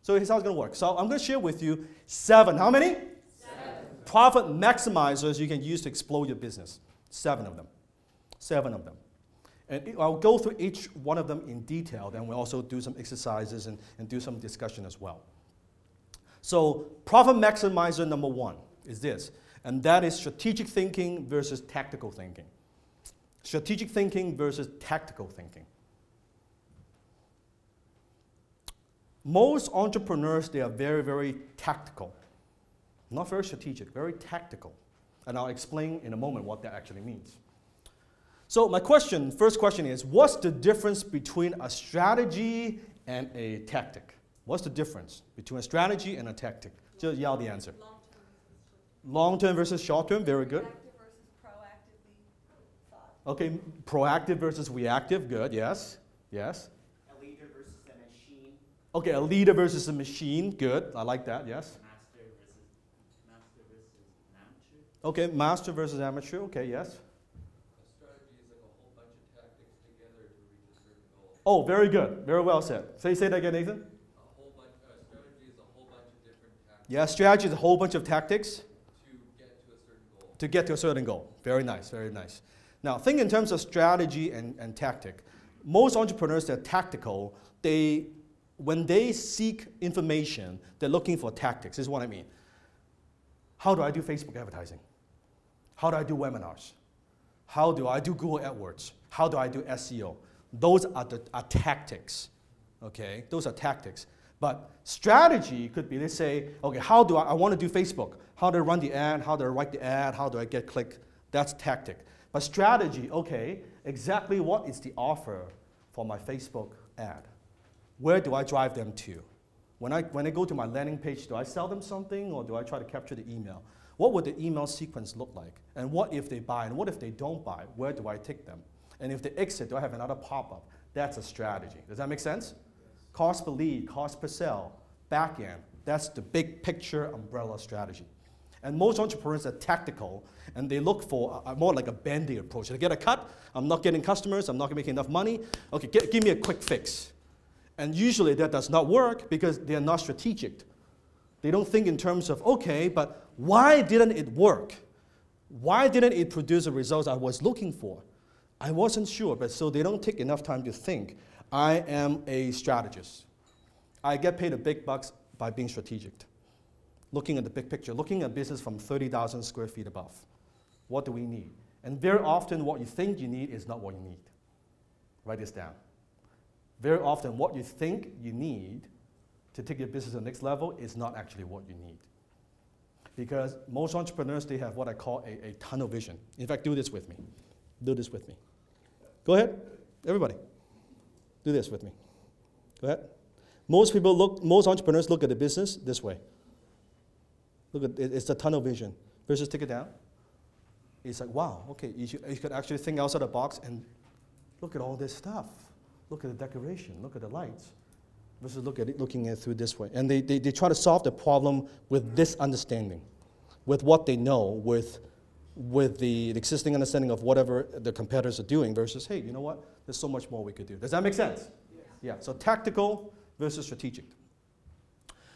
So here's how it's going to work. So I'm going to share with you 7. How many? 7. Profit maximizers you can use to explode your business. 7 of them. 7 of them. And I'll go through each one of them in detail. Then we'll also do some exercises and do some discussion as well. So profit maximizer number 1 is this. And that is strategic thinking versus tactical thinking. Strategic thinking versus tactical thinking. Most entrepreneurs, they are very, very tactical. Not very strategic, very tactical. And I'll explain in a moment what that actually means. So my first question is, what's the difference between a strategy and a tactic? What's the difference between a strategy and a tactic? Just yell the answer. Long-term versus short-term, very good. Proactive versus proactively thought. Okay, proactive versus reactive, good, yes, yes. A leader versus a machine. Okay, a leader versus a machine, good, I like that, yes. Master versus amateur. Okay, master versus amateur, okay, yes. A strategy is like a whole bunch of tactics together to reach a certain goal. Oh, very good, very well said. Say that again, Nathan. Strategy is a whole bunch of different tactics. Yeah, strategy is a whole bunch of tactics. To get to a certain goal. To get to a certain goal. Very nice, very nice. Now, think in terms of strategy and tactic. Most entrepreneurs that are tactical, when they seek information, they're looking for tactics. This is what I mean. How do I do Facebook advertising? How do I do webinars? How do I do Google AdWords? How do I do SEO? Those are tactics, okay? Those are tactics. But strategy could be, let's say, okay, how do I want to do Facebook? How do I run the ad? How do I write the ad? How do I get click? That's tactic. But strategy, okay, exactly what is the offer for my Facebook ad? Where do I drive them to? When I go to my landing page, do I sell them something or do I try to capture the email? What would the email sequence look like? And what if they buy? And what if they don't buy? Where do I take them? And if they exit, do I have another pop-up? That's a strategy. Does that make sense? Cost per lead, cost per sale, back end. That's the big picture umbrella strategy. And most entrepreneurs are tactical, and they look for more like a Band-Aid approach. They get a cut, I'm not getting customers, I'm not making enough money. Okay, give me a quick fix. And usually that does not work because they are not strategic. They don't think in terms of, okay, but why didn't it work? Why didn't it produce the results I was looking for? I wasn't sure, but so they don't take enough time to think. I am a strategist. I get paid the big bucks by being strategic. Looking at the big picture, looking at business from 30,000 square feet above. What do we need? And very often what you think you need is not what you need. Write this down. Very often what you think you need to take your business to the next level is not actually what you need. Because most entrepreneurs, they have what I call a tunnel vision. In fact, do this with me. Do this with me. Go ahead, everybody. Do this with me. Go ahead. Most entrepreneurs look at the business this way. Look at it, it's the tunnel vision. Versus take it down. It's like, wow, okay, you could actually think outside the box and look at all this stuff. Look at the decoration, look at the lights. Versus looking at it through this way. And they try to solve the problem with this understanding, with what they know, with the existing understanding of whatever the competitors are doing versus, hey, you know what? There's so much more we could do. Does that make sense? Yes. Yeah, so tactical versus strategic.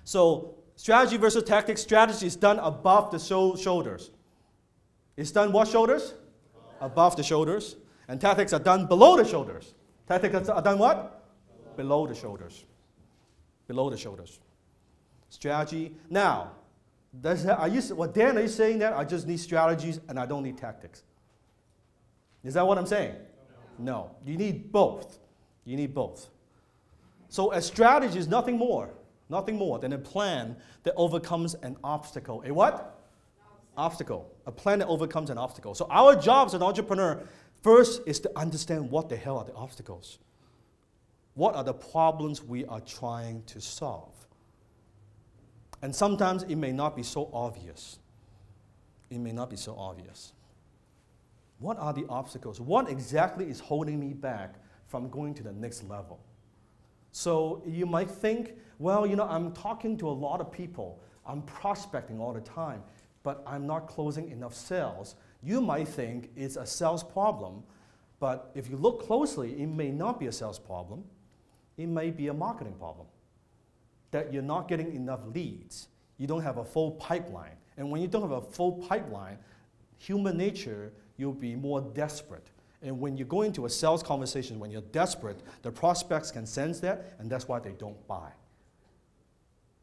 So strategy versus tactics. Strategy is done above the shoulders. It's done what shoulders? Above the shoulders. And tactics are done below the shoulders. Tactics are done what? Below the shoulders. Below the shoulders. Strategy. Now, Dan, are you saying that I just need strategies and I don't need tactics? Is that what I'm saying? No. You need both. You need both. So a strategy is nothing more than a plan that overcomes an obstacle. A what? Obstacle. A plan that overcomes an obstacle. So our job as an entrepreneur, first is to understand what the hell are the obstacles. What are the problems we are trying to solve? And sometimes it may not be so obvious. It may not be so obvious. What are the obstacles? What exactly is holding me back from going to the next level? So you might think, well, you know, I'm talking to a lot of people. I'm prospecting all the time, but I'm not closing enough sales. You might think it's a sales problem, but if you look closely, it may not be a sales problem. It may be a marketing problem. that you're not getting enough leads. You don't have a full pipeline. And when you don't have a full pipeline, human nature, you'll be more desperate. And when you go into a sales conversation, when you're desperate, the prospects can sense that, and that's why they don't buy.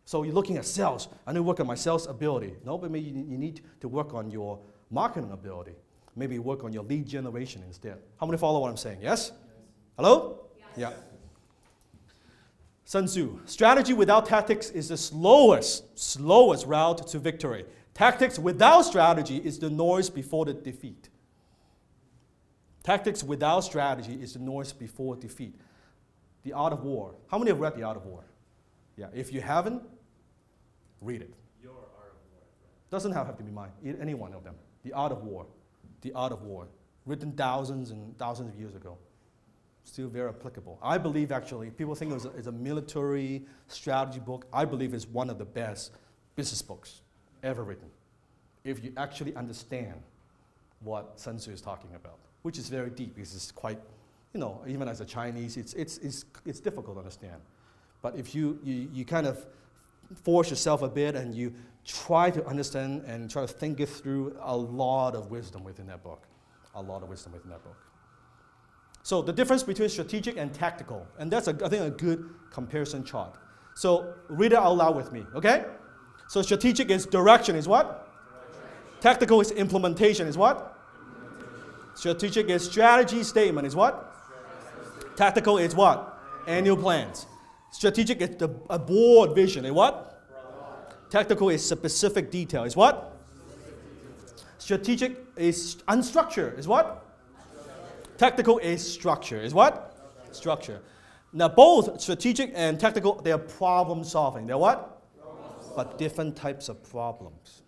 So you're looking at sales. I need to work on my sales ability. No, but maybe you need to work on your marketing ability. Maybe work on your lead generation instead. How many follow what I'm saying? Yes? Hello? Yes. Yeah. Sun Tzu, strategy without tactics is the slowest route to victory. Tactics without strategy is the noise before the defeat. Tactics without strategy is the noise before defeat. The Art of War. How many have read The Art of War? Yeah, if you haven't, read it. Your Art of War. Doesn't have to be mine, any one of them. The Art of War. The Art of War. Written thousands and thousands of years ago. Still very applicable. I believe actually, people think it's a military strategy book. I believe it's one of the best business books ever written. If you actually understand what Sun Tzu is talking about, which is very deep because it's quite, even as a Chinese, it's difficult to understand. But if you kind of force yourself a bit and you try to understand and try to think it through, a lot of wisdom within that book. A lot of wisdom within that book. So the difference between strategic and tactical, and that's, I think, a good comparison chart. So read it out loud with me, okay? So strategic is direction is what? Direction. Tactical is implementation is what? Strategic is strategy statement is what? Tactical is what? Annual plans. Strategic is a broad vision is what? Tactical is specific detail is what? Strategic is unstructured is what? Tactical is structure. Is what? Structure. Now both strategic and tactical, they are problem solving. They're what? But different types of problems.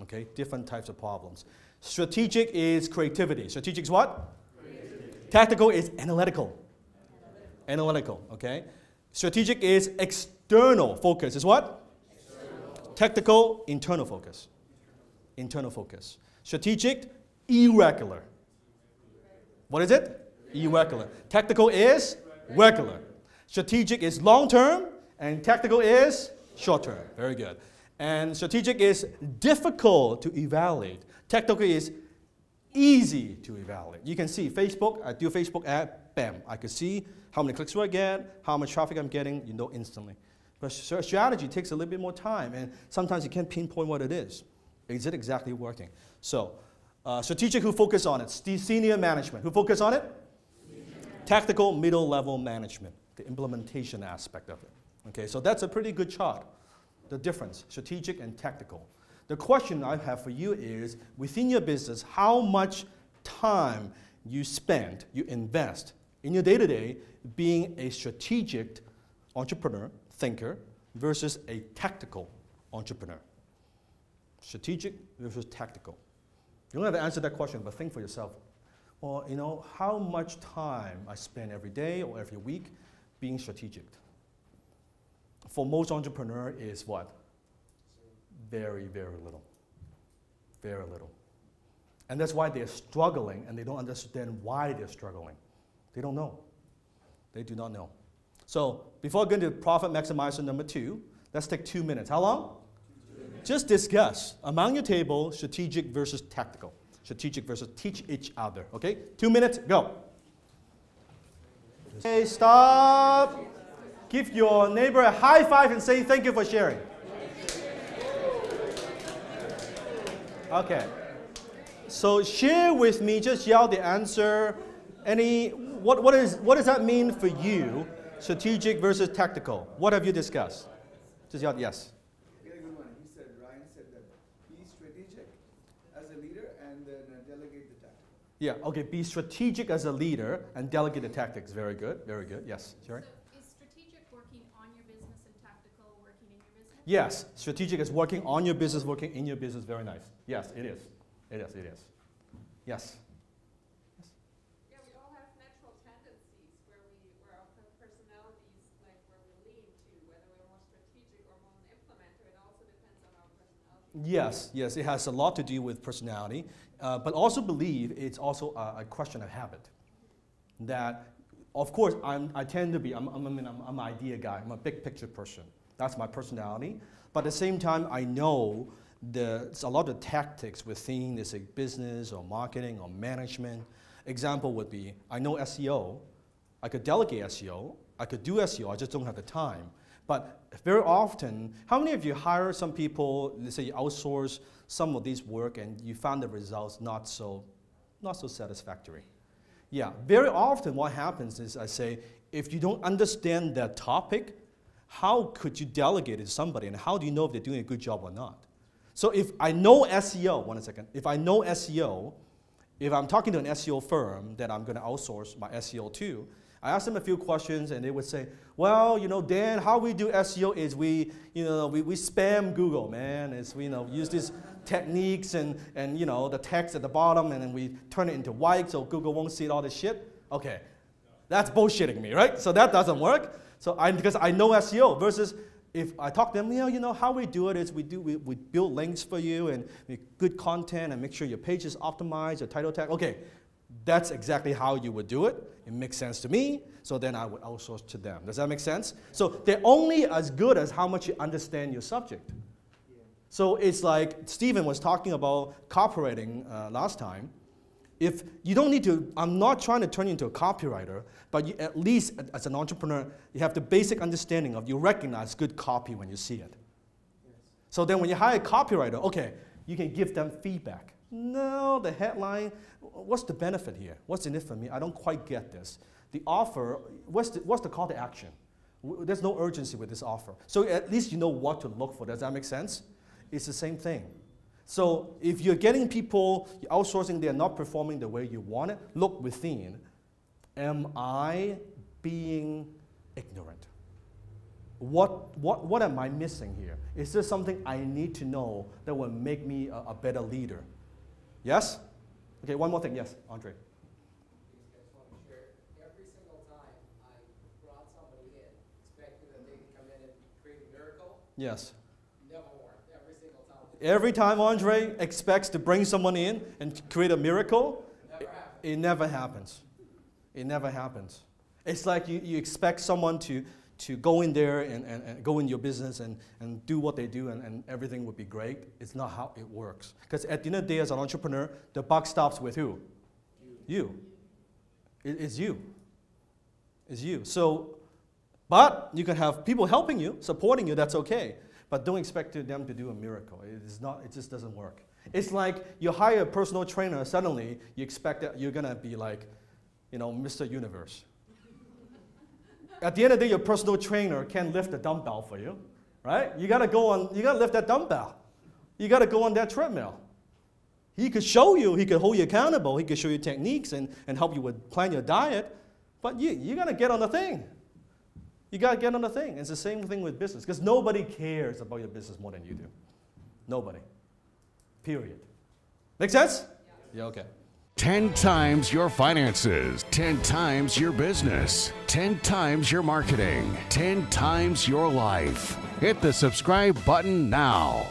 Okay? Different types of problems. Strategic is creativity. Strategic is what? Creativity. Tactical is analytical. Analytical. Okay? Strategic is external focus. Is what? External. Tactical, internal focus. Internal focus. Strategic, irregular. What is it? Irregular. Tactical is regular. Strategic is long-term, and tactical is short-term. Very good. And strategic is difficult to evaluate. Tactical is easy to evaluate. You can see Facebook, I do Facebook ad, bam. I can see how many clicks do I get, how much traffic I'm getting, you know instantly. But strategy takes a little bit more time, and sometimes you can't pinpoint what it is. Is it exactly working? So, strategic, who focus on it? Senior management. Who focus on it? Tactical, middle-level management, the implementation aspect of it. Okay, so that's a pretty good chart, the difference, strategic and tactical. The question I have for you is, within your business, how much time you spend, you invest in your day-to-day being a strategic entrepreneur, thinker, versus a tactical entrepreneur. Strategic versus tactical. You don't have to answer that question, but think for yourself. Well, how much time I spend every day or every week being strategic? For most entrepreneurs is what? Very, very little. Very little. And that's why they're struggling, and they don't understand why they're struggling. They don't know. They do not know. So before going to profit maximizer number 2, let's take 2 minutes. How long? 2 minutes. Just discuss among your table strategic versus tactical. Strategic versus teach each other. Okay? 2 minutes, go. Okay, stop. Give your neighbor a high five and say thank you for sharing. Okay. So share with me, just yell the answer. What does that mean for you? Strategic versus tactical. What have you discussed? Just yell yes. Very good one. Ryan said that be strategic as a leader and then delegate the tactical. Yeah, okay, be strategic as a leader and delegate the tactics. Very good, very good. Yes, Sherry? So is strategic working on your business and tactical working in your business? Yes, strategic is working on your business, working in your business. Very nice. Yes, it is. It is, it is. Yes. Yeah, we all have natural tendencies where our personalities, like where we lean to, whether we're more strategic or more an implementer. It also depends on our personality. Yes, yes, it has a lot to do with personality, but also believe it's also a question of habit. That, of course, I tend to be, I'm an idea guy. I'm a big picture person. That's my personality. But at the same time, I know there's a lot of tactics within this business or marketing or management. Example would be, I know SEO. I could delegate SEO. I could do SEO. I just don't have the time. But very often, how many of you hire some people, let's say you outsource some of these work and you found the results not so satisfactory? Yeah, very often what happens is I say, if you don't understand that topic, how could you delegate it to somebody, and how do you know if they're doing a good job or not? So if I know SEO, if I know SEO, if I'm talking to an SEO firm that I'm going to outsource my SEO to, I ask them a few questions and they would say, well, Dan, how we do SEO is we spam Google, man. It's, use these techniques and the text at the bottom and then we turn it into white so Google won't see all this shit. Okay, that's bullshitting me, right? So that doesn't work. So because I know SEO versus if I talk to them, how we do it is we build links for you and make good content and make sure your page is optimized, your title tag. Okay, that's exactly how you would do it. It makes sense to me, so then I would outsource to them. Does that make sense? So they're only as good as how much you understand your subject. Yeah. So it's like Stephen was talking about copywriting last time. If you don't need to, I'm not trying to turn you into a copywriter, but you, at least as an entrepreneur, you have the basic understanding of you recognize good copy when you see it. Yes. So then when you hire a copywriter, okay, you can give them feedback. No, the headline, what's the benefit here? What's in it for me? I don't quite get this. The offer, what's the call to action? There's no urgency with this offer. So at least you know what to look for. Does that make sense? It's the same thing. So if you're getting people, you're outsourcing, they're not performing the way you want it, look within. Am I being ignorant? What am I missing here? Is there something I need to know that will make me a better leader? Yes? Okay, one more thing. Yes, Andre. I just want to share. Every single time I brought somebody in, expecting that they can come in and create a miracle. Yes. Never worked. Every single time. Every time Andre expects to bring someone in and create a miracle, it never happens. It never happens. It's like you expect someone to go in there and go in your business and do what they do and everything would be great. It's not how it works. Because at the end of the day, as an entrepreneur, the buck stops with who? You. It's you. It's you. So, but you can have people helping you, supporting you, that's okay. But don't expect them to do a miracle. It just doesn't work. It's like you hire a personal trainer, suddenly you expect that you're going to be like, Mr. Universe. At the end of the day, your personal trainer can't lift the dumbbell for you, right? You gotta lift that dumbbell. You gotta go on that treadmill. He could show you, he could hold you accountable, he could show you techniques and help you with plan your diet, but you gotta get on the thing. You gotta get on the thing. It's the same thing with business, because nobody cares about your business more than you do. Nobody. Period. Make sense? Yeah, okay. 10 times your finances, 10 times your business, 10 times your marketing, 10 times your life. Hit the subscribe button now.